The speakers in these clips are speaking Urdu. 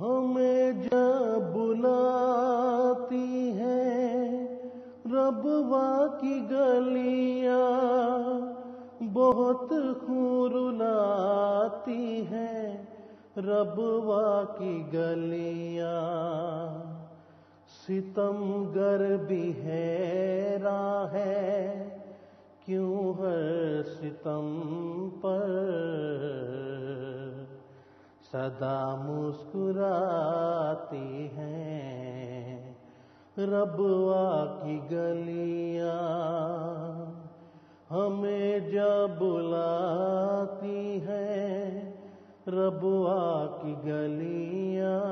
ہمیں جب بلاتی ہیں ربوا کی گلیاں، بہت خون رلاتی ہیں ربوا کی گلیاں، ستم گر بھی حیراں ہے کیوں ہر ستم پر سدا مسکراتی ہیں ربوا کی گلیاں، ہمیں جب بلاتی ہیں ربوا کی گلیاں،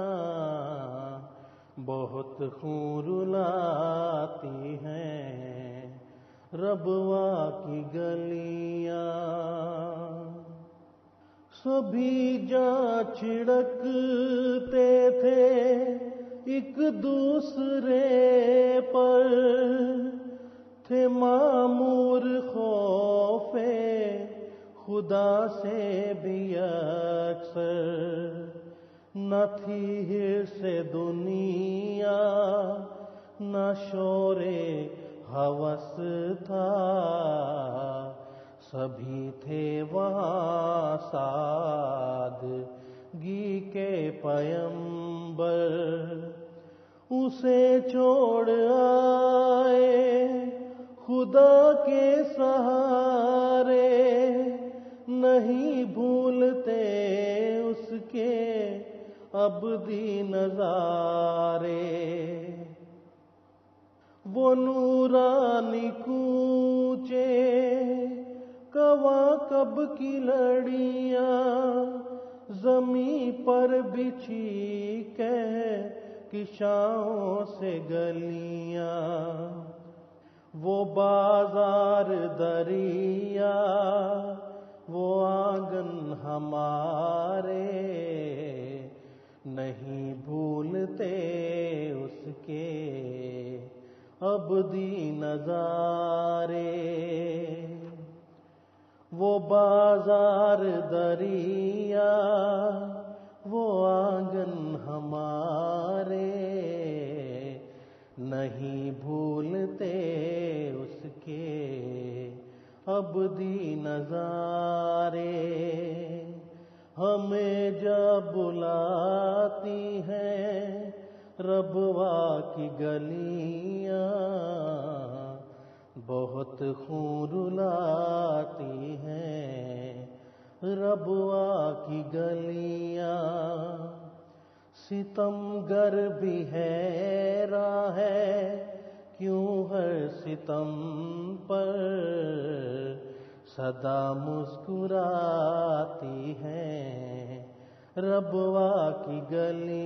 بہت خون رلاتی ہیں ربوا کی گلیاں، سبھی جہاں چھڑکتے تھے ایک دوسرے پر، تھے معمور خوف خدا سے بھی اکثر، نہ تھی حرص دنیا نہ شور ہوس تھا، سبھی تھے وہاں سادگی کے پیمبر، اسے چھوڑ آئے خدا کے سہارے، نہیں بھولتے اس کے ابدی نظارے، وہ نورانی کوچے کواکب کی لڑیاں، زمیں پر بچھی کہکشاؤں سے گلیاں، وہ بازار دریا وہ آنگن ہمارے، نہیں بھولتے اس کے ابدی نظارے، وہ بازار دریا وہ آنگن ہمارے، نہیں بھولتے اس کے ابدی نظارے، ہمیں جب بلاتی ہیں ربوا کی گلیاں، بہت خون رلاتی ہیں ربوا کی گلیاں، ستم گر بھی حیراں ہے کیوں ہر ستم پر سدا مسکراتی ہیں ربوا کی گلیاں۔